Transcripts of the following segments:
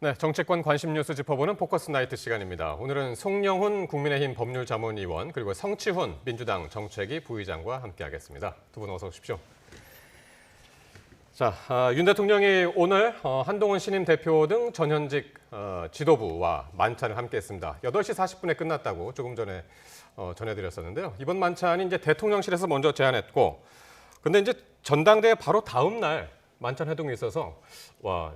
네, 정치권 관심 뉴스 짚어보는 포커스 나이트 시간입니다. 오늘은 송영훈 국민의힘 법률자문위원 그리고 성치훈 민주당 정책위 부의장과 함께하겠습니다. 두 분 어서 오십시오. 자, 윤 대통령이 오늘 한동훈 신임 대표 등 전현직 지도부와 만찬을 함께했습니다. 8시 40분에 끝났다고 조금 전에 전해드렸었는데요. 이번 만찬이 이제 대통령실에서 먼저 제안했고, 근데 이제 전당대회 바로 다음 날 만찬 회동이 있어서 와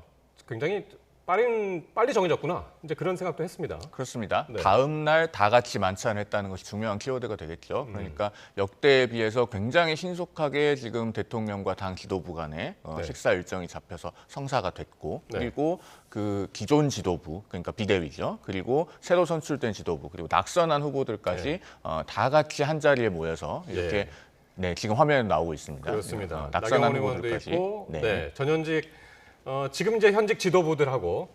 굉장히 빨리 정해졌구나. 이제 그런 생각도 했습니다. 그렇습니다. 네. 다음 날 다 같이 만찬을 했다는 것이 중요한 키워드가 되겠죠. 그러니까 역대에 비해서 굉장히 신속하게 지금 대통령과 당 지도부 간에 네. 식사 일정이 잡혀서 성사가 됐고, 네. 그리고 그 기존 지도부, 그러니까 비대위죠. 그리고 새로 선출된 지도부, 그리고 낙선한 후보들까지 네. 다 같이 한 자리에 모여서 이렇게 예. 네, 지금 화면에 나오고 있습니다. 그렇습니다. 낙선한 나경원 의원도 후보들까지. 있고, 네. 네, 전현직 지금 이제 현직 지도부들하고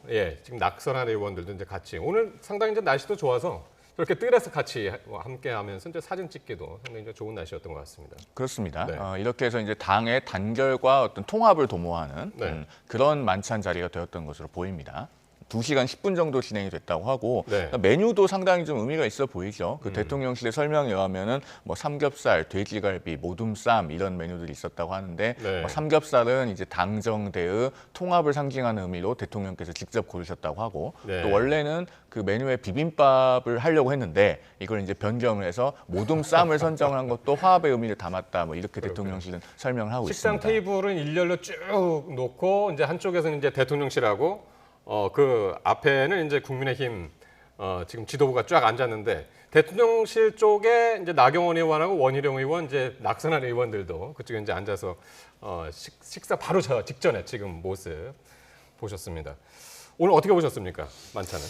지금 낙선한 의원들도 이제 같이 오늘 상당히 이제 날씨도 좋아서 이렇게 뜰에서 같이 함께하면서 이제 사진 찍기도 상당히 이제 좋은 날씨였던 것 같습니다. 그렇습니다. 네. 이렇게 해서 이제 당의 단결과 어떤 통합을 도모하는 네. 그런 만찬 자리가 되었던 것으로 보입니다. 2시간 10분 정도 진행이 됐다고 하고, 네. 그러니까 메뉴도 상당히 좀 의미가 있어 보이죠. 그 대통령실의 설명에 의하면은 뭐 삼겹살, 돼지갈비, 모둠쌈 이런 메뉴들이 있었다고 하는데, 네. 삼겹살은 이제 당정대의 통합을 상징하는 의미로 대통령께서 직접 고르셨다고 하고, 네. 또 원래는 그 메뉴에 비빔밥을 하려고 했는데 이걸 이제 변경을 해서 모둠쌈을 선정을 한 것도 화합의 의미를 담았다. 뭐 이렇게 대통령실은 설명을 하고 식당 있습니다. 테이블은 일렬로 쭉 놓고 이제 한쪽에서는 이제 대통령실하고 그 앞에는 이제 국민의힘 지금 지도부가 쫙 앉았는데 대통령실 쪽에 이제 나경원 의원하고 원희룡 의원 이제 낙선한 의원들도 그쪽에 이제 앉아서 식사 바로 저 직전에 지금 모습 보셨습니다. 오늘 어떻게 보셨습니까? 만찬은?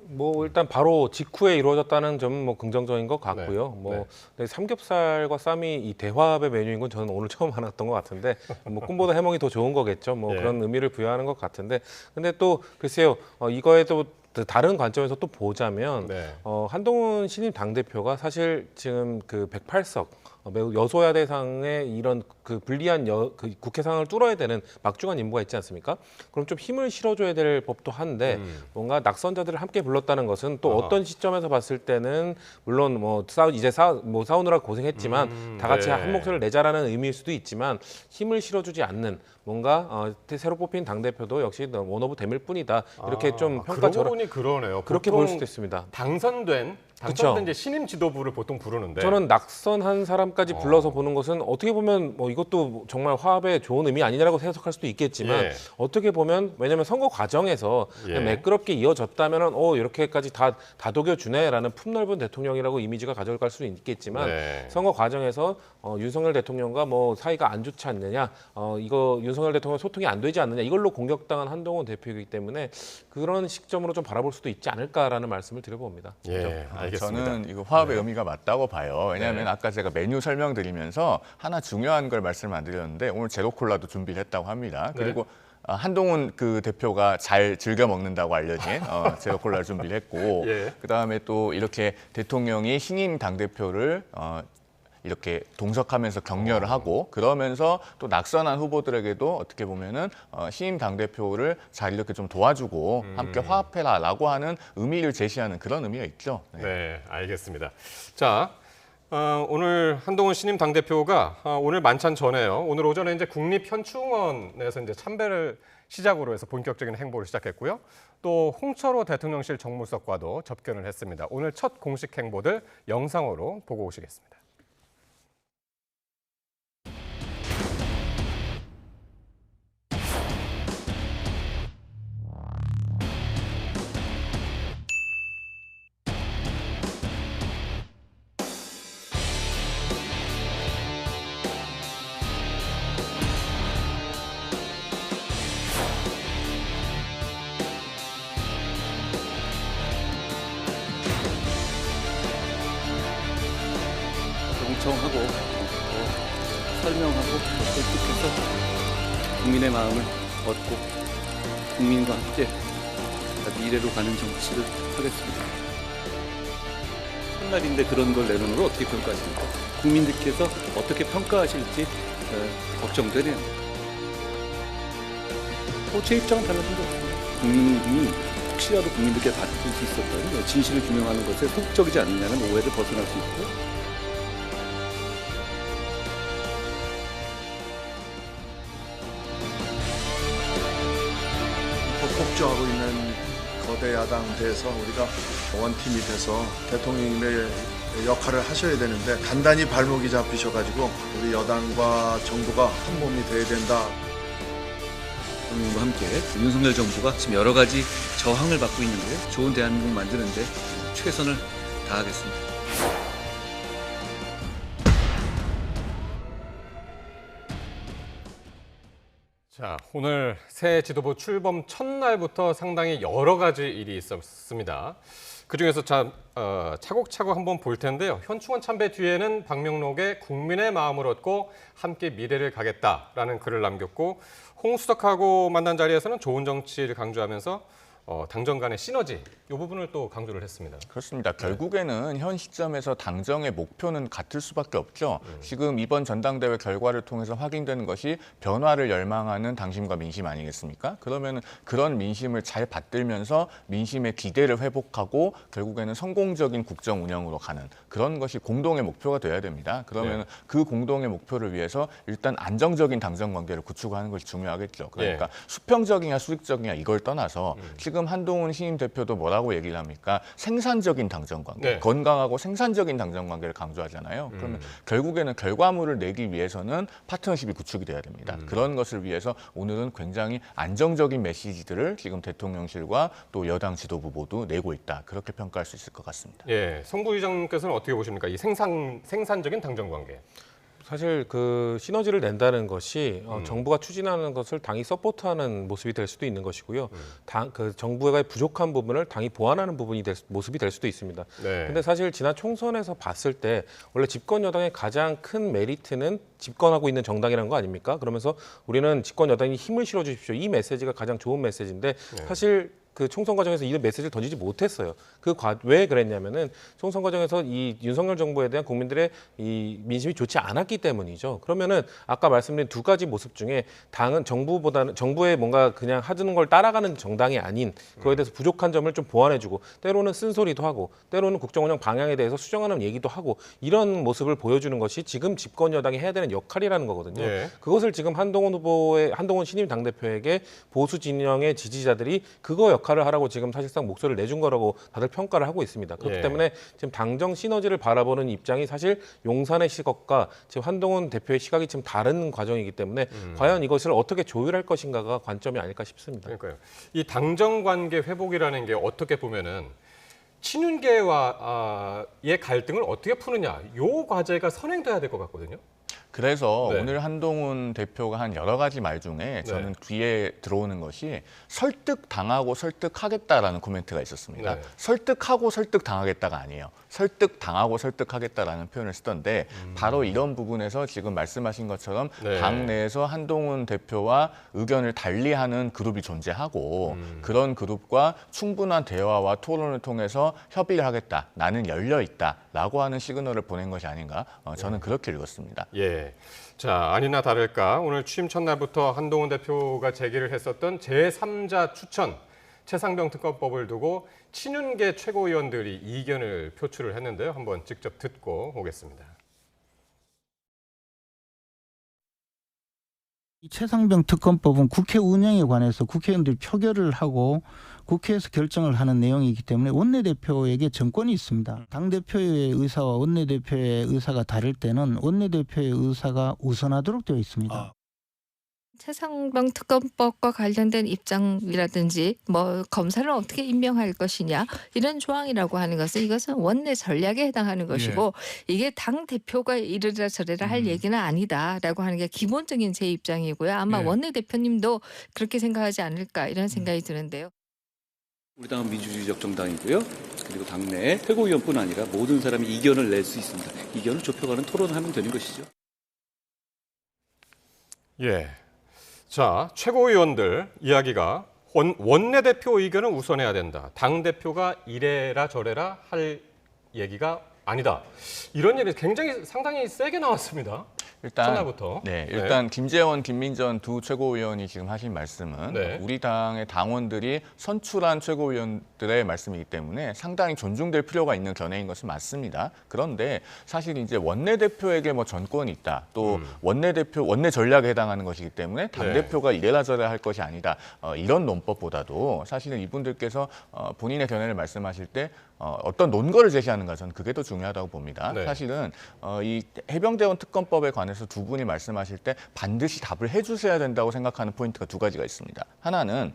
뭐 일단 바로 직후에 이루어졌다는 점은 뭐 긍정적인 것 같고요. 네. 뭐 근데 삼겹살과 쌈이 이 대화합의 메뉴인 건 저는 오늘 처음 알았던 것 같은데 뭐 꿈보다 해몽이 더 좋은 거겠죠. 뭐 예. 그런 의미를 부여하는 것 같은데 근데 또 글쎄요 이거에도 다른 관점에서 또 보자면 네. 한동훈 신임 당대표가 사실 지금 그 108석 매우 여소야 대상의 이런 그 불리한 그 국회 상황을 뚫어야 되는 막중한 임무가 있지 않습니까? 그럼 좀 힘을 실어줘야 될 법도 한데 뭔가 낙선자들을 함께 불렀다는 것은 또 어떤 시점에서 봤을 때는 물론 뭐 싸우느라 고생했지만 다 같이 네. 한 목소리를 내자라는 의미일 수도 있지만 힘을 실어주지 않는 뭔가 새로 뽑힌 당 대표도 역시 원오브 댐일 뿐이다 이렇게 좀 그러고 평가처럼 보니 그러네요. 그렇게 보통 볼 수도 있습니다. 당선된 그쵸. 이제 신임 지도부를 보통 부르는데 저는 낙선한 사람까지 불러서 보는 것은 어떻게 보면 뭐 이것도 정말 화합에 좋은 의미 아니냐라고 해석할 수도 있겠지만 예. 어떻게 보면 왜냐하면 선거 과정에서 예. 매끄럽게 이어졌다면은 이렇게까지 다 다독여 주네라는 품넓은 대통령이라고 이미지가 가져갈 수는 있겠지만 네. 선거 과정에서 윤석열 대통령과 뭐 사이가 안 좋지 않느냐 이거 윤석열 대통령 소통이 안 되지 않느냐 이걸로 공격당한 한동훈 대표이기 때문에 그런 시점으로 좀 바라볼 수도 있지 않을까라는 말씀을 드려봅니다. 예, 알겠습니다. 저는 이거 화합의 의미가 맞다고 봐요. 왜냐하면 네. 아까 제가 메뉴 설명드리면서 하나 중요한 걸 말씀 안 드렸는데 오늘 제로콜라도 준비를 했다고 합니다. 네. 그리고 한동훈 그 대표가 잘 즐겨 먹는다고 알려진 제로콜라를 준비를 했고 예. 그다음에 또 이렇게 대통령이 신임 당대표를 이렇게 동석하면서 격려를 하고 그러면서 또 낙선한 후보들에게도 어떻게 보면은 신임 당대표를 잘 이렇게 좀 도와주고 함께 화합해라라고 하는 의미를 제시하는 그런 의미가 있죠. 네. 네, 알겠습니다. 자, 오늘 한동훈 신임 당대표가 오늘 만찬 전에요. 오늘 오전에 이제 국립현충원에서 이제 참배를 시작으로 해서 본격적인 행보를 시작했고요. 또 홍철호 대통령실 정무수석과도 접견을 했습니다. 오늘 첫 공식 행보들 영상으로 보고 오시겠습니다. 경청하고 또 설명하고 설득해서 국민의 마음을 얻고 국민과 함께 미래로 가는 정치를 하겠습니다. 첫날인데 그런 걸 내놓는 걸 어떻게 평가하십니까? 국민들께서 어떻게 평가하실지 걱정되네요. 제 입장은 달라진 게 없습니다. 국민이 혹시라도 국민들께 받을 수 있었던 진실을 규명하는 것에 소극적이지 않느냐는 오해를 벗어날 수 있고 폭주하고 있는 거대 야당 돼서 우리가 원팀이 돼서 대통령님의 역할을 하셔야 되는데 단단히 발목이 잡히셔가지고 우리 여당과 정부가 한 몸이 돼야 된다. 대통령과 함께 윤석열 정부가 지금 여러 가지 저항을 받고 있는데 좋은 대한민국 만드는데 최선을 다하겠습니다. 자, 오늘 새 지도부 출범 첫날부터 상당히 여러 가지 일이 있었습니다. 그중에서 차곡차곡 한번 볼 텐데요. 현충원 참배 뒤에는 박명록의 국민의 마음을 얻고 함께 미래를 가겠다라는 글을 남겼고 홍수덕하고 만난 자리에서는 좋은 정치를 강조하면서 당정 간의 시너지 이 부분을 또 강조를 했습니다. 그렇습니다. 결국에는 현 시점에서 당정의 목표는 같을 수밖에 없죠. 지금 이번 전당대회 결과를 통해서 확인되는 것이 변화를 열망하는 당심과 민심 아니겠습니까? 그러면 그런 민심을 잘 받들면서 민심의 기대를 회복하고 결국에는 성공적인 국정 운영으로 가는 그런 것이 공동의 목표가 돼야 됩니다. 그러면 그 공동의 목표를 위해서 일단 안정적인 당정 관계를 구축하는 것이 중요하겠죠. 그러니까 수평적이냐 수직적이냐 이걸 떠나서 지금 한동훈 신임 대표도 뭐라고 얘기를 합니까? 생산적인 당정 관계, 건강하고 생산적인 당정 관계를 강조하잖아요. 그러면 결국에는 결과물을 내기 위해서는 파트너십이 구축이 돼야 됩니다. 그런 것을 위해서 오늘은 굉장히 안정적인 메시지들을 지금 대통령실과 또 여당 지도부 모두 내고 있다. 그렇게 평가할 수 있을 것 같습니다. 예, 송 부의장께서는 어떻게 보십니까? 이 생산적인 당정 관계. 사실 그 시너지를 낸다는 것이 정부가 추진하는 것을 당이 서포트하는 모습이 될 수도 있는 것이고요. 그 정부가 부족한 부분을 당이 보완하는 부분이 모습이 될 수도 있습니다. 근데 사실 지난 총선에서 봤을 때 원래 집권 여당의 가장 큰 메리트는 집권하고 있는 정당이라는 거 아닙니까? 그러면서 우리는 집권 여당이 힘을 실어 주십시오. 이 메시지가 가장 좋은 메시지인데 사실 그 총선 과정에서 이 메시지를 던지지 못했어요. 왜 그랬냐면은 총선 과정에서 이 윤석열 정부에 대한 국민들의 이 민심이 좋지 않았기 때문이죠. 그러면은 아까 말씀드린 두 가지 모습 중에 당은 정부의 뭔가 그냥 하는 걸 따라가는 정당이 아닌 그거에 대해서 부족한 점을 좀 보완해주고 때로는 쓴소리도 하고 때로는 국정운영 방향에 대해서 수정하는 얘기도 하고 이런 모습을 보여주는 것이 지금 집권 여당이 해야 되는 역할이라는 거거든요. 그것을 지금 한동훈 신임 당대표에게 보수 진영의 지지자들이 그거 역할을 하라고 지금 사실상 목소리를 내준 거라고 다들 평가를 하고 있습니다. 그렇기 때문에 지금 당정 시너지를 바라보는 입장이 사실 용산의 시각과 지금 한동훈 대표의 시각이 지금 다른 과정이기 때문에 과연 이것을 어떻게 조율할 것인가가 관점이 아닐까 싶습니다. 그러니까요. 이 당정 관계 회복이라는 게 어떻게 보면은 친윤계와의 갈등을 어떻게 푸느냐, 요 과제가 선행돼야 될 것 같거든요. 그래서 오늘 한동훈 대표가 한 여러 가지 말 중에 저는 귀에 들어오는 것이 설득당하고 설득하겠다라는 코멘트가 있었습니다. 설득하고 설득당하겠다가 아니에요. 설득당하고 설득하겠다라는 표현을 쓰던데 바로 이런 부분에서 지금 말씀하신 것처럼 당내에서 한동훈 대표와 의견을 달리하는 그룹이 존재하고 그런 그룹과 충분한 대화와 토론을 통해서 협의를 하겠다. 나는 열려 있다라고 하는 시그널을 보낸 것이 아닌가 저는 그렇게 읽었습니다. 자, 아니나 다를까 오늘 취임 첫날부터 한동훈 대표가 제기를 했었던 제3자 추천 최상병 특검법을 두고 친윤계 최고위원들이 이견을 표출을 했는데요. 한번 직접 듣고 오겠습니다. 이 최상병 특검법은 국회 운영에 관해서 국회의원들이 표결을 하고 국회에서 결정을 하는 내용이기 때문에 원내대표에게 정권이 있습니다. 당대표의 의사와 원내대표의 의사가 다를 때는 원내대표의 의사가 우선하도록 되어 있습니다. 최상병 특검법과 관련된 입장이라든지 뭐 검사를 어떻게 임명할 것이냐 이런 조항이라고 하는 것은 이것은 원내 전략에 해당하는 것이고 이게 당 대표가 이르라 저래라 할 얘기는 아니다라고 하는 게 기본적인 제 입장이고요. 아마 원내 대표님도 그렇게 생각하지 않을까 이런 생각이 드는데요. 우리 당은 민주주의적 정당이고요. 그리고 당내 최고위원뿐 아니라 모든 사람이 이견을 낼 수 있습니다. 이견을 좁혀가는 토론을 하면 되는 것이죠. 자, 최고위원들 이야기가 원내대표 의견을 우선해야 된다. 당대표가 이래라 저래라 할 얘기가 아니다. 이런 얘기 굉장히 상당히 세게 나왔습니다. 첫날부터. 일단 김재원, 김민전 두 최고위원이 지금 하신 말씀은 네. 우리 당의 당원들이 선출한 최고위원들의 말씀이기 때문에 상당히 존중될 필요가 있는 견해인 것은 맞습니다. 그런데 사실 이제 원내대표에게 뭐 전권이 있다, 또 원내 전략에 해당하는 것이기 때문에 당대표가 이래라 저래라 할 것이 아니다. 이런 논법보다도 사실은 이분들께서 본인의 견해를 말씀하실 때 어떤 논거를 제시하는가, 저는 그게 더 중요하다고 봅니다. 네. 사실은 이 해병대원 특검법에 관해서 두 분이 말씀하실 때 반드시 답을 해주셔야 된다고 생각하는 포인트가 두 가지가 있습니다. 하나는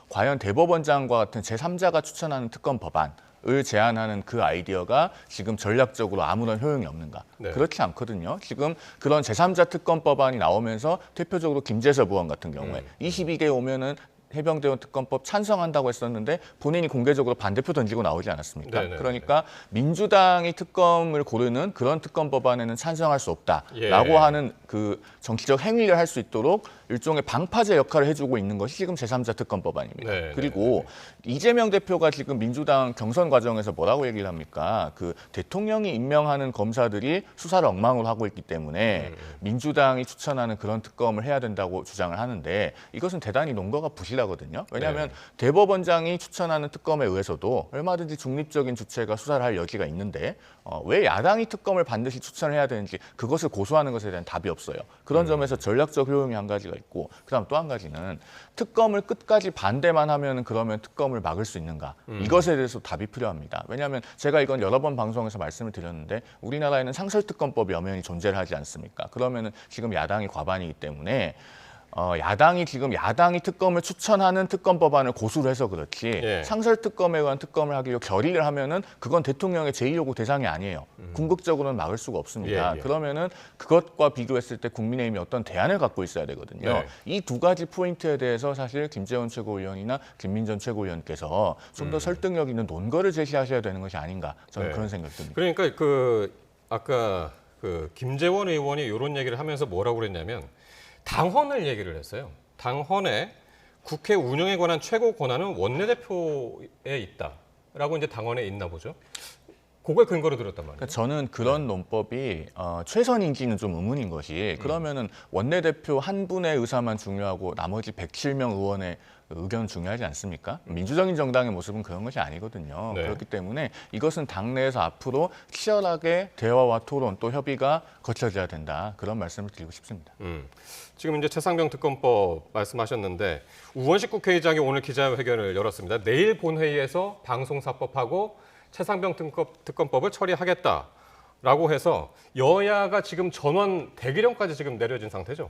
과연 대법원장과 같은 제3자가 추천하는 특검 법안을 제안하는 그 아이디어가 지금 전략적으로 아무런 효용이 없는가? 네. 그렇지 않거든요. 지금 그런 제3자 특검 법안이 나오면서 대표적으로 김재섭 의원 같은 경우에 22개 오면은 해병대원 특검법 찬성한다고 했었는데 본인이 공개적으로 반대표 던지고 나오지 않았습니까? 네네. 그러니까 민주당이 특검을 고르는 그런 특검 법안에는 찬성할 수 없다라고 예. 하는 그 정치적 행위를 할 수 있도록 일종의 방파제 역할을 해주고 있는 것이 지금 제3자 특검 법안입니다. 네, 그리고 이재명 대표가 지금 민주당 경선 과정에서 뭐라고 얘기를 합니까? 그 대통령이 임명하는 검사들이 수사를 엉망으로 하고 있기 때문에 민주당이 추천하는 그런 특검을 해야 된다고 주장을 하는데 이것은 대단히 논거가 부실하거든요. 왜냐하면 대법원장이 추천하는 특검에 의해서도 얼마든지 중립적인 주체가 수사를 할 여지가 있는데 왜 야당이 특검을 반드시 추천해야 되는지 그것을 고수하는 것에 대한 답이 없어요. 그런 점에서 전략적 효용이 한 가지가 있고, 그다음 또 한 가지는 특검을 끝까지 반대만 하면 그러면 특검을 막을 수 있는가? 이것에 대해서 답이 필요합니다. 왜냐하면 제가 이건 여러 번 방송에서 말씀을 드렸는데 우리나라에는 상설특검법이 엄연히 존재를 하지 않습니까? 그러면은 지금 야당이 과반이기 때문에 야당이 특검을 추천하는 특검 법안을 고수를 해서 그렇지 상설 특검에 관한 특검을 하기로 결의를 하면은 그건 대통령의 제2요구 대상이 아니에요. 궁극적으로는 막을 수가 없습니다. 그러면은 그것과 비교했을 때 국민의힘이 어떤 대안을 갖고 있어야 되거든요. 이 두 가지 포인트에 대해서 사실 김재원 최고위원이나 김민전 최고위원께서 좀 더 설득력 있는 논거를 제시하셔야 되는 것이 아닌가, 저는 그런 생각이 듭니다. 그러니까 아까 김재원 의원이 이런 얘기를 하면서 뭐라고 그랬냐면 당헌을 얘기를 했어요. 당헌에 국회 운영에 관한 최고 권한은 원내대표에 있다라고 이제 당헌에 있나 보죠. 그걸 근거로 들었단 말이에요. 그러니까 저는 그런 논법이 최선인지는 좀 의문인 것이, 그러면은 원내대표 한 분의 의사만 중요하고 나머지 107명 의원의 의견은 중요하지 않습니까? 민주적인 정당의 모습은 그런 것이 아니거든요. 그렇기 때문에 이것은 당내에서 앞으로 치열하게 대화와 토론 또 협의가 거쳐져야 된다, 그런 말씀을 드리고 싶습니다. 지금 이제 최상병 특검법 말씀하셨는데 우원식 국회의장이 오늘 기자회견을 열었습니다. 내일 본회의에서 방송사법하고 최상병 특검법을 처리하겠다라고 해서 여야가 지금 전원 대기령까지 지금 내려진 상태죠.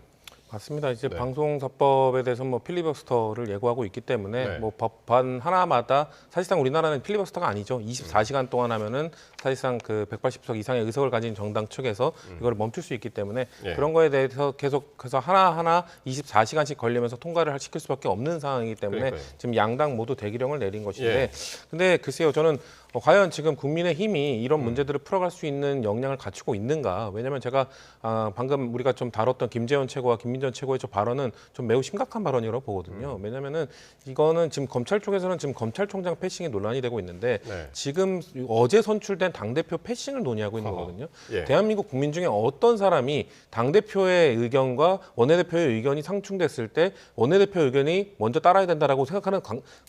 맞습니다. 이제 방송사법에 대해서 뭐 필리버스터를 예고하고 있기 때문에 뭐 법안 하나마다 사실상 우리나라는 필리버스터가 아니죠. 24시간 동안 하면은 사실상 그 180석 이상의 의석을 가진 정당 측에서 이걸 멈출 수 있기 때문에 그런 거에 대해서 계속해서 하나하나 24시간씩 걸리면서 통과를 시킬 수밖에 없는 상황이기 때문에 지금 양당 모두 대기령을 내린 것인데, 근데 글쎄요, 저는 과연 지금 국민의힘이 이런 문제들을 풀어갈 수 있는 역량을 갖추고 있는가? 왜냐하면 제가 방금 우리가 좀 다뤘던 김재원 최고와 김민전 최고의 저 발언은 좀 매우 심각한 발언이라고 보거든요. 왜냐하면은 이거는 지금 검찰 쪽에서는 지금 검찰총장 패싱이 논란이 되고 있는데 지금 어제 선출된 당대표 패싱을 논의하고 있는 거거든요. 대한민국 국민 중에 어떤 사람이 당대표의 의견과 원내대표의 의견이 상충됐을 때 원내대표의 의견이 먼저 따라야 된다라고 생각하는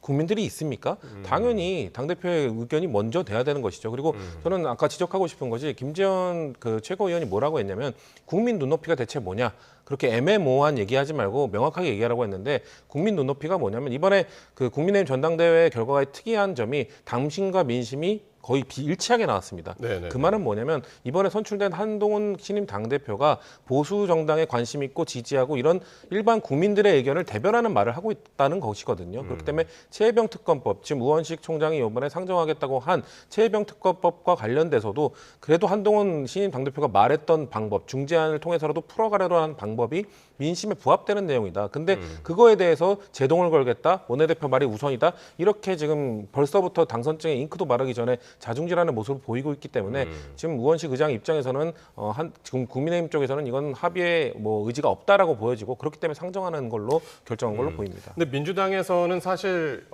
국민들이 있습니까? 당연히 당대표의 의견이 먼저 돼야 되는 것이죠. 그리고 저는 아까 지적하고 싶은 것이 김재원 그 최고위원이 뭐라고 했냐면 국민 눈높이가 대체 뭐냐? 그렇게 애매모호한 얘기하지 말고 명확하게 얘기하라고 했는데, 국민 눈높이가 뭐냐면 이번에 그 국민의힘 전당대회 결과의 특이한 점이 당심과 민심이 거의 비일치하게 나왔습니다. 그 말은 뭐냐면 이번에 선출된 한동훈 신임 당대표가 보수 정당에 관심 있고 지지하고 이런 일반 국민들의 의견을 대변하는 말을 하고 있다는 것이거든요. 그렇기 때문에 최혜병 특검법, 지금 우원식 총장이 이번에 상정하겠다고 한 최혜병 특검법과 관련돼서도 그래도 한동훈 신임 당대표가 말했던 방법, 중재안을 통해서라도 풀어가려고 하는 방법이 민심에 부합되는 내용이다. 근데 그거에 대해서 제동을 걸겠다, 원내대표 말이 우선이다, 이렇게 지금 벌써부터 당선증에 잉크도 마르기 전에 자중질하는 모습을 보이고 있기 때문에 지금 우원식 의장 입장에서는 지금 국민의힘 쪽에서는 이건 합의에 뭐 의지가 없다라고 보여지고, 그렇기 때문에 상정하는 걸로 결정한 걸로 보입니다. 근데 민주당에서는 사실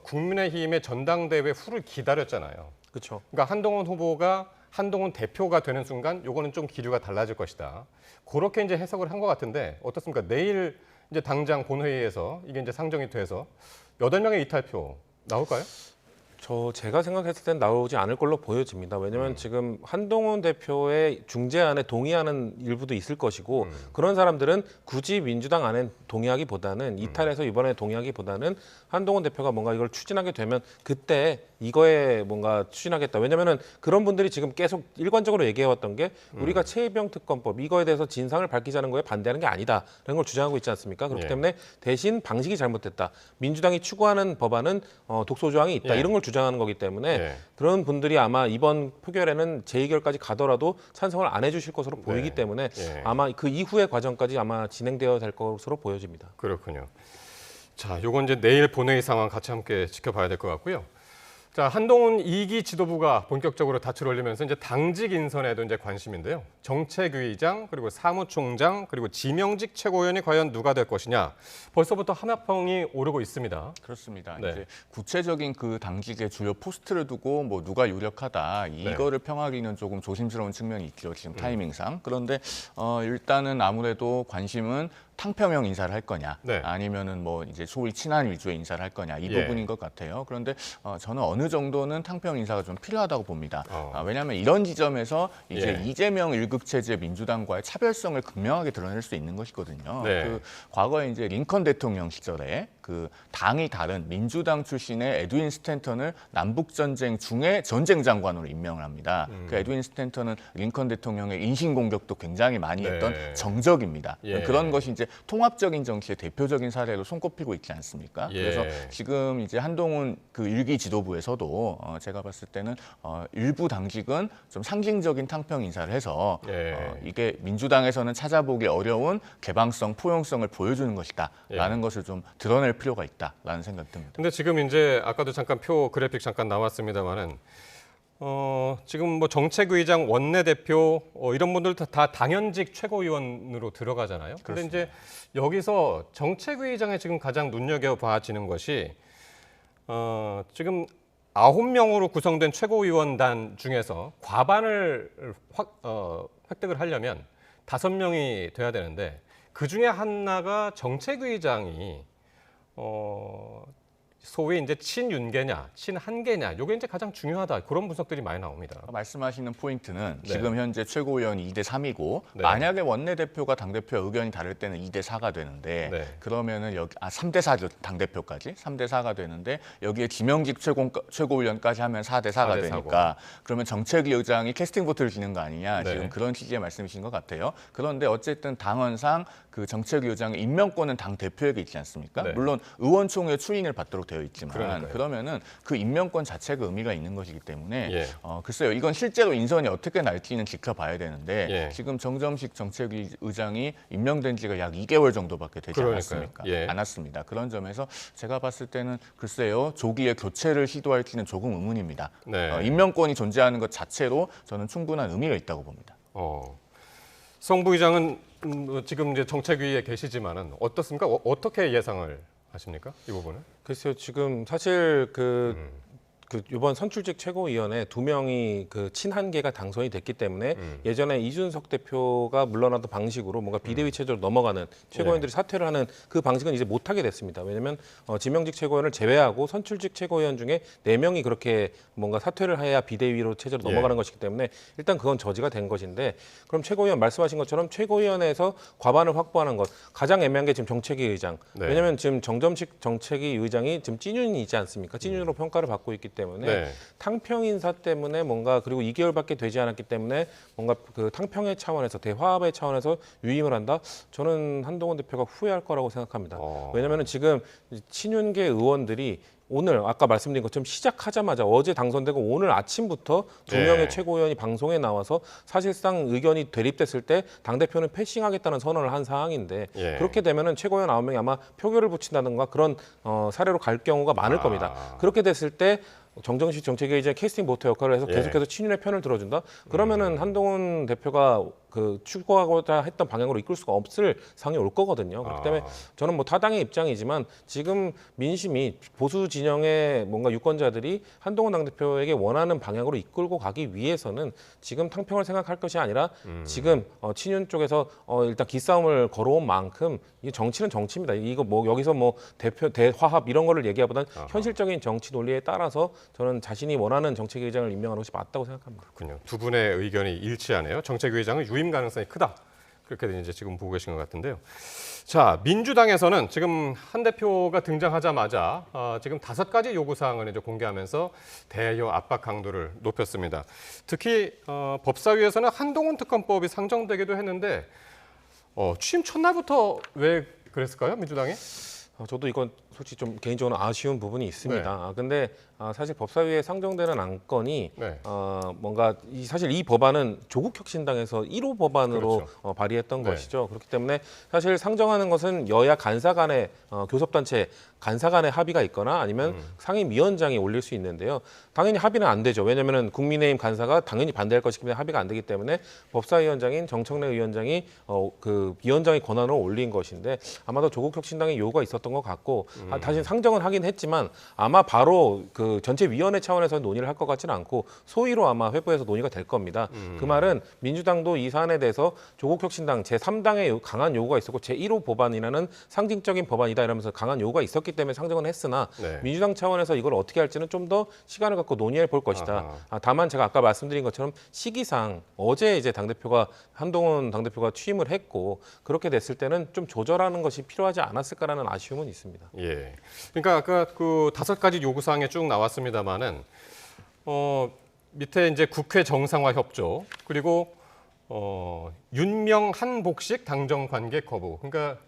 국민의힘의 전당대회 후를 기다렸잖아요. 그렇죠. 그러니까 한동훈 후보가 한동훈 대표가 되는 순간 요거는 좀 기류가 달라질 것이다. 그렇게 이제 해석을 한 것 같은데 어떻습니까? 내일 이제 당장 본회의에서 이게 이제 상정이 돼서 8명의 이탈표 나올까요? 제가 생각했을 땐 나오지 않을 걸로 보여집니다. 왜냐하면 지금 한동훈 대표의 중재안에 동의하는 일부도 있을 것이고 그런 사람들은 굳이 민주당 안에 동의하기보다는 이탈해서 이번에 동의하기보다는 한동훈 대표가 뭔가 이걸 추진하게 되면 그때 이거에 뭔가 추진하겠다. 왜냐하면 그런 분들이 지금 계속 일관적으로 얘기해왔던 게 우리가 최혜병 특검법 이거에 대해서 진상을 밝히자는 거에 반대하는 게 아니다라는 걸 주장하고 있지 않습니까? 그렇기 예. 때문에 대신 방식이 잘못됐다. 민주당이 추구하는 법안은 독소 조항이 있다. 예. 이런 걸 주장하는 거기 때문에 예. 그런 분들이 아마 이번 표결에는 재의결까지 가더라도 찬성을 안 해주실 것으로 보이기 때문에 예. 아마 그 이후의 과정까지 아마 진행되어야 될 것으로 보여집니다. 그렇군요. 자, 요건 이제 내일 본회의 상황 같이 함께 지켜봐야 될 것 같고요. 자, 한동훈 2기 지도부가 본격적으로 닻을 올리면서 이제 당직 인선에도 이제 관심인데요. 정책위의장 그리고 사무총장 그리고 지명직 최고위원이 과연 누가 될 것이냐. 벌써부터 함합평이 오르고 있습니다. 그렇습니다. 네. 이제 구체적인 그 당직의 주요 포스트를 두고 뭐 누가 유력하다 이거를 평하기는 조금 조심스러운 측면이 있죠. 지금 타이밍상. 그런데 일단은 아무래도 관심은 탕평형 인사를 할 거냐, 네. 아니면은 뭐 이제 소위 친한 위주의 인사를 할 거냐 이 예. 부분인 것 같아요. 그런데 저는 어느 정도는 탕평 인사가 좀 필요하다고 봅니다. 어. 왜냐하면 이런 지점에서 이제 예. 이재명 일극 체제 민주당과의 차별성을 극명하게 드러낼 수 있는 것이거든요. 네. 그 과거에 이제 링컨 대통령 시절에 그 당이 다른 민주당 출신의 에드윈 스탠턴을 남북 전쟁 중에 전쟁 장관으로 임명을 합니다. 그 에드윈 스탠턴은 링컨 대통령의 인신 공격도 굉장히 많이 네. 했던 정적입니다. 예. 그런 것이 이제 통합적인 정치의 대표적인 사례로 손꼽히고 있지 않습니까? 예. 그래서 지금 이제 한동훈 그 일기 지도부에서도 제가 봤을 때는 일부 당직은 좀 상징적인 탕평 인사를 해서 예. 이게 민주당에서는 찾아보기 어려운 개방성, 포용성을 보여주는 것이다라는 것을 좀 드러낼 필요가 있다라는 생각이 듭니다. 근데 지금 이제 아까도 잠깐 표 그래픽 잠깐 나왔습니다만은 지금 뭐 정책위의장 원내대표 이런 분들 다 당연직 최고위원으로 들어가잖아요. 근데 이제 여기서 정책위의장에 지금 가장 눈여겨봐지는 것이 지금 9명으로 구성된 최고위원단 중에서 과반을 획득을 하려면 5명이 돼야 되는데 그 중에 하나가 정책위의장이 소위 이제 친윤계냐, 친한계냐, 이게 이제 가장 중요하다. 그런 분석들이 많이 나옵니다. 말씀하시는 포인트는 네. 지금 현재 최고위원이 2대 3이고 네. 만약에 원내대표가 당대표 의견이 다를 때는 2대 4가 되는데 네. 그러면은 여기 3대 4죠. 당대표까지 3대 4가 되는데 여기에 지명직 최고위원까지 하면 4대 4가 4대 되니까 그러면 정책위 의장이 캐스팅 보트를 지는 거 아니냐 네. 지금 그런 취지의 말씀이신 것 같아요. 그런데 어쨌든 당헌상 그 정책위 의장의 임명권은 당 대표에게 있지 않습니까? 네. 물론 의원총회 추인을 받도록 되어 있지만 그러니까요. 그러면은 그 임명권 자체가 의미가 있는 것이기 때문에 예. 글쎄요, 이건 실제로 인선이 어떻게 날지는 지켜봐야 되는데 예. 지금 정점식 정책위 의장이 임명된 지가 약 2개월 정도밖에 되지 그러니까요. 않았습니까? 예. 않았습니다. 그런 점에서 제가 봤을 때는 글쎄요, 조기에 교체를 시도할지는 조금 의문입니다. 네. 임명권이 존재하는 것 자체로 저는 충분한 의미가 있다고 봅니다. 성 부의장은 지금 이제 정책위에 계시지만은 어떻습니까? 어떻게 예상을 하십니까? 이 부분은? 글쎄요, 지금 사실 그 이번 선출직 최고위원회 2명이 그 친한계가 당선이 됐기 때문에 예전에 이준석 대표가 물러나던 방식으로 뭔가 비대위 체제로 넘어가는 최고위원들이 사퇴를 하는 그 방식은 이제 못하게 됐습니다. 왜냐하면 지명직 최고위원을 제외하고 선출직 최고위원 중에 4명이 그렇게 뭔가 사퇴를 해야 비대위로 체제로 넘어가는 것이기 때문에 일단 그건 저지가 된 것인데 그럼 최고위원 말씀하신 것처럼 최고위원회에서 과반을 확보하는 것 가장 애매한 게 지금 정책위 의장. 네. 왜냐하면 지금 정점식 정책위 의장이 지금 찐윤이 있지 않습니까? 찐윤으로 평가를 받고 있기 때문에 네. 탕평 인사 때문에 뭔가 그리고 2개월밖에 되지 않았기 때문에 뭔가 그 탕평의 차원에서 대화합의 차원에서 유임을 한다. 저는 한동훈 대표가 후회할 거라고 생각합니다. 왜냐하면 지금 친윤계 의원들이 오늘 아까 말씀드린 것처럼 시작하자마자 어제 당선되고 오늘 아침부터 2명의 네. 최고위원이 방송에 나와서 사실상 의견이 대립됐을 때 당대표는 패싱하겠다는 선언을 한 상황인데 예. 그렇게 되면은 최고위원 9명이 아마 표결을 붙인다든가 그런 사례로 갈 경우가 많을 겁니다. 그렇게 됐을 때 정정식 정책위의장의 캐스팅 보트 역할을 해서 계속해서 친윤의 편을 들어준다. 그러면은 한동훈 대표가 그 추구하고자 했던 방향으로 이끌 수가 없을 상황이 올 거거든요. 그렇기 때문에 저는 뭐 타당의 입장이지만 지금 민심이 보수 진영의 뭔가 유권자들이 한동훈 당대표에게 원하는 방향으로 이끌고 가기 위해서는 지금 탕평을 생각할 것이 아니라 지금 친윤 쪽에서 일단 기싸움을 걸어온 만큼 이 정치는 정치입니다. 이거 뭐 여기서 뭐 대표 대화합 이런 거를 얘기하보다는 현실적인 정치 논리에 따라서 저는 자신이 원하는 정책위의장을 임명하는 것이 맞다고 생각합니다. 그렇군요. 두 분의 의견이 일치하네요. 정책위의장은 유임 가능성이 크다. 그렇게 이제 지금 보고 계신 것 같은데요. 자, 민주당에서는 지금 한 대표가 등장하자마자 지금 5가지 요구사항을 이제 공개하면서 대여 압박 강도를 높였습니다. 특히 법사위에서는 한동훈 특검법이 상정되기도 했는데 취임 첫날부터 왜 그랬을까요, 민주당이? 저도 이건 솔직히 좀 개인적으로 아쉬운 부분이 있습니다. 근데 사실 법사위에 상정되는 안건이 네. 뭔가 사실 이 법안은 조국혁신당에서 1호 법안으로 그렇죠. 발의했던 네. 것이죠. 그렇기 때문에 사실 상정하는 것은 여야 간사 간의 교섭단체 간사 간의 합의가 있거나 아니면 상임위원장이 올릴 수 있는데요. 당연히 합의는 안 되죠. 왜냐하면 국민의힘 간사가 당연히 반대할 것이기 때문에 합의가 안 되기 때문에 법사위원장인 정청래 위원장이 그 위원장의 권한으로 올린 것인데 아마도 조국혁신당의 요구가 있었던 것 같고 다시 상정은 하긴 했지만 아마 바로 그 전체 위원회 차원에서 논의를 할 것 같지는 않고 소위로 아마 회부해서 논의가 될 겁니다. 그 말은 민주당도 이 사안에 대해서 조국혁신당 제3당의 강한 요구가 있었고 제1호 법안이라는 상징적인 법안이다 이러면서 강한 요구가 있었기 때문에 상정은 했으나 네. 민주당 차원에서 이걸 어떻게 할지는 좀 더 시간을 갖고 논의해 볼 것이다. 다만 제가 아까 말씀드린 것처럼 시기상 어제 이제 당대표가 한동훈 당대표가 취임을 했고 그렇게 됐을 때는 좀 조절하는 것이 필요하지 않았을까라는 아쉬움은 있습니다. 예. 그러니까 아까 그 5가지 요구사항에 쭉 나왔습니다만은 밑에 이제 국회 정상화 협조 그리고 윤명 한복식 당정 관계 거부. 그러니까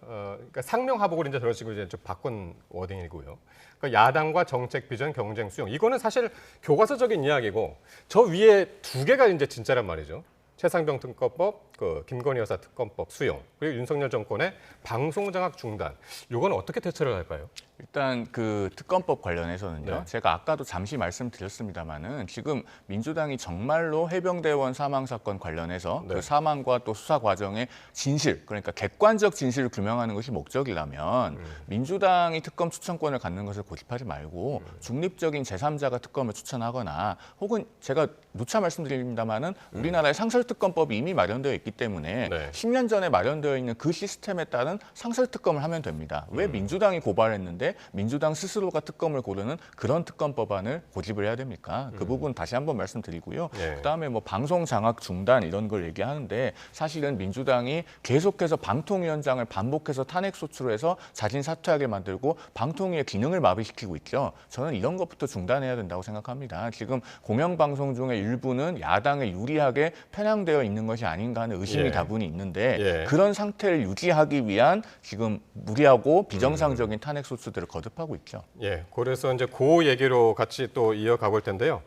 상명 하복을 이제 저런 식으로 이제 좀 바꾼 워딩이고요. 그러니까 야당과 정책 비전 경쟁 수용. 이거는 사실 교과서적인 이야기고 저 위에 2개가 이제 진짜란 말이죠. 최상병 특검법, 그 김건희 여사 특검법 수용, 그리고 윤석열 정권의 방송 장악 중단. 이건 어떻게 대처를 할까요? 일단 그 특검법 관련해서는요. 네. 제가 아까도 잠시 말씀드렸습니다마는 지금 민주당이 정말로 해병대원 사망 사건 관련해서 네. 그 사망과 또 수사 과정의 진실, 그러니까 객관적 진실을 규명하는 것이 목적이라면 민주당이 특검 추천권을 갖는 것을 고집하지 말고 중립적인 제3자가 특검을 추천하거나 혹은 제가 누차 말씀드립니다마는 우리나라의 상설특검법이 이미 마련되어 있기 때문에 네. 10년 전에 마련되어 있는 그 시스템에 따른 상설특검을 하면 됩니다. 왜 민주당이 고발했는데 민주당 스스로가 특검을 고르는 그런 특검 법안을 고집을 해야 됩니까? 그 부분 다시 한번 말씀드리고요. 예. 그다음에 뭐 방송 장악 중단 이런 걸 얘기하는데 사실은 민주당이 계속해서 방통위원장을 반복해서 탄핵 소추로 해서 자진 사퇴하게 만들고 방통위의 기능을 마비시키고 있죠. 저는 이런 것부터 중단해야 된다고 생각합니다. 지금 공영방송 중에 일부는 야당에 유리하게 편향되어 있는 것이 아닌가 하는 의심이 예. 다분히 있는데 예. 그런 상태를 유지하기 위한 지금 무리하고 비정상적인 탄핵 소추들을 거듭하고 있죠. 예, 그래서 이제 그 얘기로 같이 또 이어가 볼 텐데요.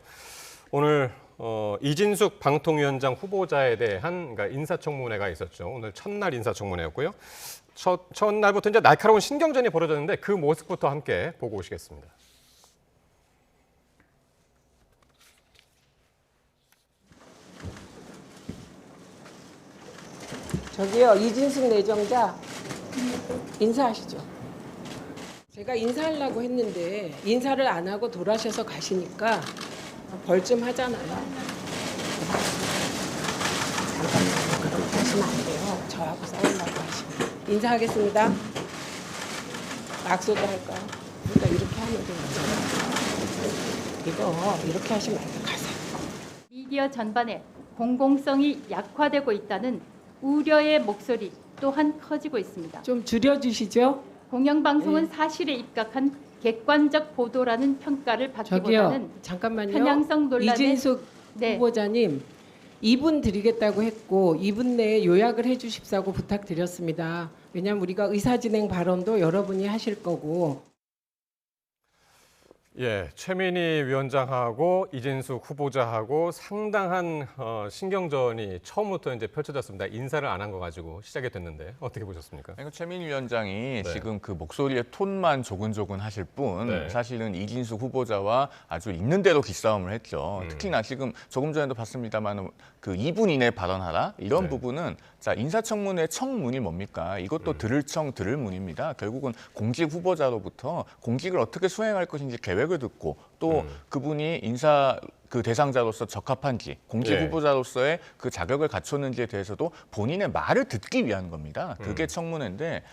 오늘 이진숙 방통위원장 후보자에 대한 그러니까 인사청문회가 있었죠. 오늘 첫날 인사청문회였고요. 첫날부터 이제 날카로운 신경전이 벌어졌는데 그 모습부터 함께 보고 오시겠습니다. 저기요, 이진숙 내정자 인사하시죠. 제가 인사하려고 했는데 인사를 안 하고 돌아셔서 가시니까 벌 좀 하잖아요. 잠깐만요. 그렇게 하시면 안 돼요. 저하고 싸우려고 하시면. 인사하겠습니다. 낙서도 할까요? 그러니까 이렇게 하면 되는 거잖아요. 이거 이렇게 하시면 안 돼요. 가세요. 미디어 전반에 공공성이 약화되고 있다는 우려의 목소리 또한 커지고 있습니다. 좀 줄여주시죠. 공영방송은 사실에 입각한 객관적 보도라는 평가를 저기요, 받기보다는 잠깐만요. 편향성 논란에 이진숙 네. 후보자님, 2분 드리겠다고 했고 2분 내에 요약을 해주십사고 부탁드렸습니다. 왜냐하면 우리가 의사진행 발언도 여러분이 하실 거고. 예, 최민희 위원장하고 이진숙 후보자하고 상당한 신경전이 처음부터 이제 펼쳐졌습니다. 인사를 안 한 거 가지고 시작이 됐는데 어떻게 보셨습니까? 그러니까 최민희 위원장이 네. 지금 그 목소리의 톤만 조근조근 하실 뿐 네. 사실은 이진숙 후보자와 아주 있는 대로 기싸움을 했죠. 특히나 지금 조금 전에도 봤습니다만 그 2분 이내 발언하라 이런 네. 부분은 자 인사청문회 청문이 뭡니까? 이것도 들을 청 들을 문입니다. 결국은 공직 후보자로부터 공직을 어떻게 수행할 것인지 계획을 듣고 또 그분이 인사 그 대상자로서 적합한지 공직 예. 후보자로서의 그 자격을 갖췄는지에 대해서도 본인의 말을 듣기 위한 겁니다. 그게 청문회인데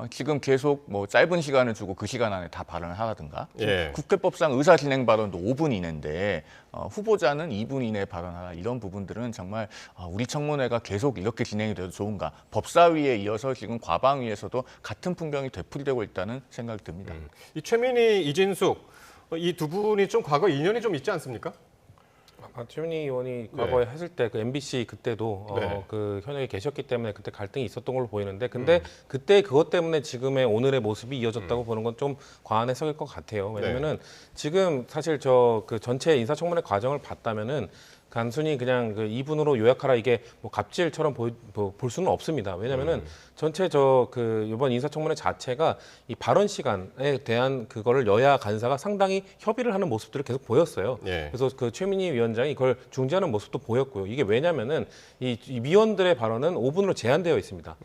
지금 계속 뭐 짧은 시간을 주고 그 시간 안에 다 발언을 하라든가 예. 국회법상 의사진행 발언도 5분 이내인데 후보자는 2분 이내에 발언하라 이런 부분들은 정말 우리 청문회가 계속 이렇게 진행이 돼도 좋은가 법사위에 이어서 지금 과방위에서도 같은 풍경이 되풀이되고 있다는 생각이 듭니다. 이 최민희, 이진숙 이 두 분이 좀 과거 인연이 좀 있지 않습니까? 최민희 의원이 과거에 했을 때 그 MBC 그때도 네. 그 현역에 계셨기 때문에 그때 갈등이 있었던 걸로 보이는데 근데 그때 그것 때문에 지금의 오늘의 모습이 이어졌다고 보는 건 좀 과한 해석일 것 같아요. 왜냐면은 지금 사실 저 그 전체 인사청문회 과정을 봤다면은 단순히 그냥 그 2분으로 요약하라 이게 뭐 갑질처럼 볼 수는 없습니다. 왜냐면은 전체 저 그 이번 인사청문회 자체가 이 발언 시간에 대한 그거를 여야 간사가 상당히 협의를 하는 모습들을 계속 보였어요. 예. 그래서 그 최민희 위원장이 이걸 중재하는 모습도 보였고요. 이게 왜냐면은 이 위원들의 발언은 5분으로 제한되어 있습니다.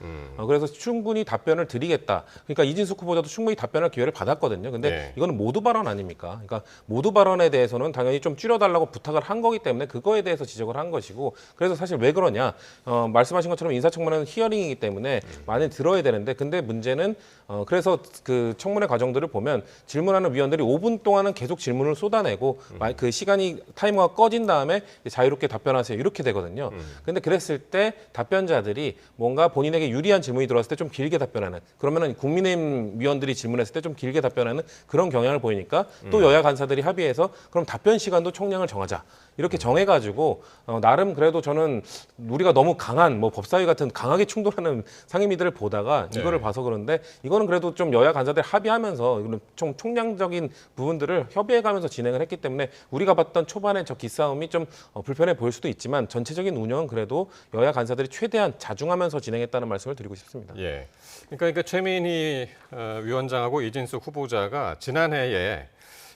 그래서 충분히 답변을 드리겠다. 그러니까 이진숙 후보자도 충분히 답변할 기회를 받았거든요. 근데 네. 이거는 모두 발언 아닙니까? 그러니까 모두 발언에 대해서는 당연히 좀 줄여달라고 부탁을 한 거기 때문에 그거에 대해서 지적을 한 것이고 그래서 사실 왜 그러냐? 말씀하신 것처럼 인사청문회는 히어링이기 때문에 많이 들어야 되는데 근데 문제는 그래서 그 청문회 과정들을 보면 질문하는 위원들이 5분 동안은 계속 질문을 쏟아내고 그 시간이 타이머가 꺼진 다음에 자유롭게 답변하세요 이렇게 되거든요. 근데 그랬을 때 답변자들이 뭔가 본인에게 유리한 질문이 들어왔을 때 좀 길게 답변하는 그러면은 국민의힘 위원들이 질문했을 때 좀 길게 답변하는 그런 경향을 보이니까 또 여야 간사들이 합의해서 그럼 답변 시간도 총량을 정하자. 이렇게 정해가지고 나름 그래도 저는 우리가 너무 강한 뭐 법사위 같은 강하게 충돌하는 상임위들을 보다가 이거를 봐서 그런데 이거는 그래도 좀 여야 간사들 합의하면서 이거는 좀 총량적인 부분들을 협의해가면서 진행을 했기 때문에 우리가 봤던 초반에 저 기싸움이 좀 불편해 보일 수도 있지만 전체적인 운영은 그래도 여야 간사들이 최대한 자중하면서 진행했다는 말씀을 드리고 싶습니다. 예. 그러니까 최민희 위원장하고 이진숙 후보자가 지난해에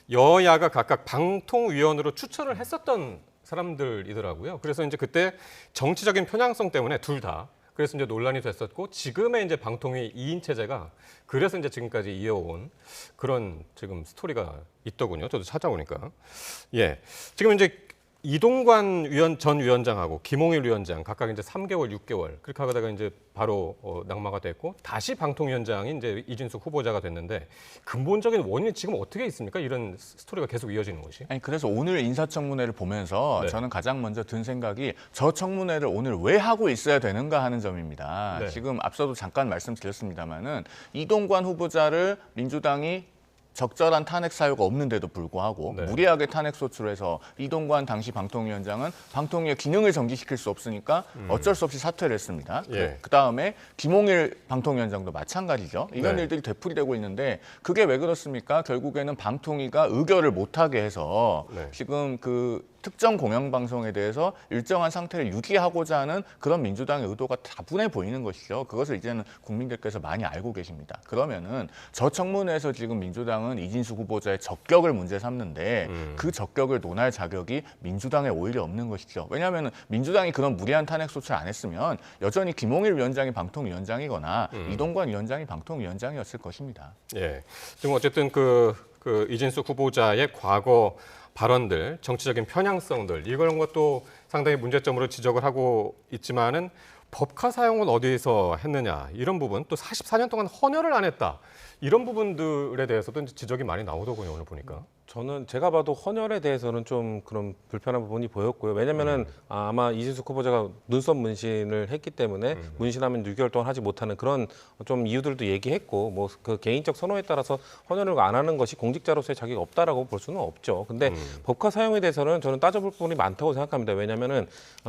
여야가 각각 방통위원으로 추천을 했었던 사람들이더라고요. 그래서 이제 그때 정치적인 편향성 때문에 둘 다 그래서 이제 논란이 됐었고 지금의 이제 방통위 2인 체제가 그래서 이제 지금까지 이어온 그런 지금 스토리가 있더군요. 저도 찾아보니까. 예. 지금 이제 이동관 전 위원장하고 김홍일 위원장 각각 이제 3개월, 6개월 그렇게 하다가 이제 바로 낙마가 됐고 다시 방통위원장이 이제 이진숙 후보자가 됐는데 근본적인 원인이 지금 어떻게 있습니까? 이런 스토리가 계속 이어지는 것이. 아니 그래서 오늘 인사청문회를 보면서 네. 저는 가장 먼저 든 생각이 저 청문회를 오늘 왜 하고 있어야 되는가 하는 점입니다. 네. 지금 앞서도 잠깐 말씀드렸습니다마는 이동관 후보자를 민주당이 적절한 탄핵 사유가 없는데도 불구하고 네. 무리하게 탄핵 소추해서 이동관 당시 방통위원장은 방통위의 기능을 정지시킬 수 없으니까 어쩔 수 없이 사퇴를 했습니다. 예. 그다음에 김홍일 방통위원장도 마찬가지죠. 이런 네. 일들이 되풀이되고 있는데 그게 왜 그렇습니까? 결국에는 방통위가 의결을 못하게 해서 네. 지금 그 특정 공영방송에 대해서 일정한 상태를 유지하고자 하는 그런 민주당의 의도가 다분해 보이는 것이죠. 그것을 이제는 국민들께서 많이 알고 계십니다. 그러면은 저 청문회에서 지금 민주당은 이진숙 후보자의 적격을 문제 삼는데 그 적격을 논할 자격이 민주당에 오히려 없는 것이죠. 왜냐하면 민주당이 그런 무리한 탄핵 소추를 안 했으면 여전히 김홍일 위원장이 방통위원장이거나 이동관 위원장이 방통위원장이었을 것입니다. 예. 지금 어쨌든 그 이진숙 후보자의 과거 발언들, 정치적인 편향성들 이런 것도 상당히 문제점으로 지적을 하고 있지만은 법카 사용은 어디에서 했느냐 이런 부분 또 44년 동안 헌혈을 안 했다 이런 부분들에 대해서도 이제 지적이 많이 나오더군요 오늘 보니까. 저는 제가 봐도 헌혈에 대해서는 좀 그런 불편한 부분이 보였고요. 왜냐면은 아마 이진숙 후보자가 눈썹 문신을 했기 때문에 문신하면 6개월 동안 하지 못하는 그런 좀 이유들도 얘기했고 뭐 그 개인적 선호에 따라서 헌혈을 안 하는 것이 공직자로서의 자격이 없다라고 볼 수는 없죠. 근데 법카 사용에 대해서는 저는 따져볼 부분이 많다고 생각합니다. 왜냐면은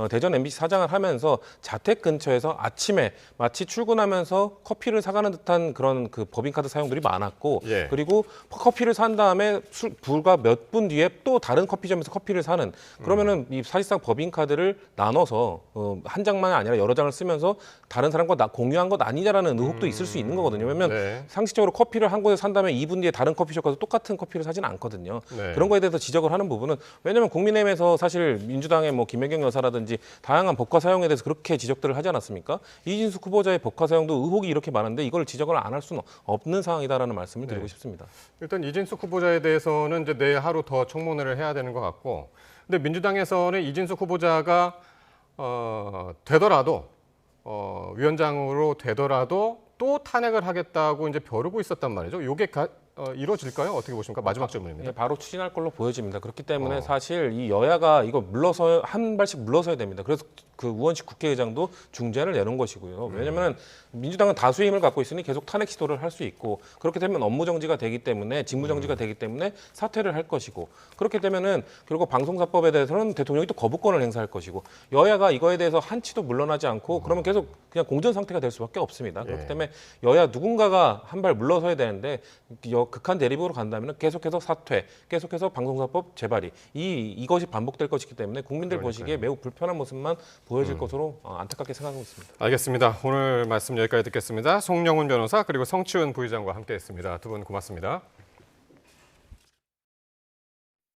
대전 MBC 사장을 하면서 자택 근처에서 아침에 마치 출근하면서 커피를 사가는 듯한 그런 그 법인카드 사용 사용들이 많았고 예. 그리고 커피를 산 다음에 불과 몇 분 뒤에 또 다른 커피점에서 커피를 사는 그러면은 이 사실상 법인카드를 나눠서 한 장만이 아니라 여러 장을 쓰면서 다른 사람과 공유한 것 아니냐라는 의혹도 있을 수 있는 거거든요. 왜냐하면 네. 상식적으로 커피를 한 곳에 산 다음에 2분 뒤에 다른 커피숍 가서 똑같은 커피를 사지는 않거든요. 네. 그런 거에 대해서 지적을 하는 부분은 왜냐하면 국민의힘에서 사실 민주당의 뭐 김연경 여사라든지 다양한 법과 사용에 대해서 그렇게 지적들을 하지 않았습니까? 이진숙 후보자의 법과 사용도 의혹이 이렇게 많은데 이걸 지적을 안 할 수는 없는 상황이다라는 말씀을 드리고 싶습니다. 일단 이진숙 후보자에 대해서는 이제 내일 하루 더 청문회를 해야 되는 것 같고, 근데 민주당에서는 이진숙 후보자가 되더라도 위원장으로 되더라도 또 탄핵을 하겠다고 이제 벼르고 있었단 말이죠. 이게 이루어질까요? 어떻게 보십니까? 마지막 질문입니다. 네, 바로 추진할 걸로 보여집니다. 그렇기 때문에 사실 이 여야가 이거 물러서 한 발씩 물러서야 됩니다. 그래서 그 우원식 국회의장도 중재안을 내놓은 것이고요. 왜냐하면 민주당은 다수의 힘을 갖고 있으니 계속 탄핵 시도를 할 수 있고 그렇게 되면 업무 정지가 되기 때문에 직무 정지가 되기 때문에 사퇴를 할 것이고 그렇게 되면은 결국 방송사법에 대해서는 대통령이 또 거부권을 행사할 것이고 여야가 이거에 대해서 한치도 물러나지 않고 그러면 계속 그냥 공전 상태가 될 수밖에 없습니다. 그렇기 때문에 여야 누군가가 한 발 물러서야 되는데 극한 대립으로 간다면 계속해서 사퇴, 계속해서 방송사법 재발의 이것이 반복될 것이기 때문에 국민들 보시기에 매우 불편한 모습만 보여질 것으로 안타깝게 생각하고 있습니다. 알겠습니다. 오늘 말씀 여기까지 듣겠습니다. 송영훈 변호사 그리고 성치훈 부의장과 함께했습니다. 두 분 고맙습니다.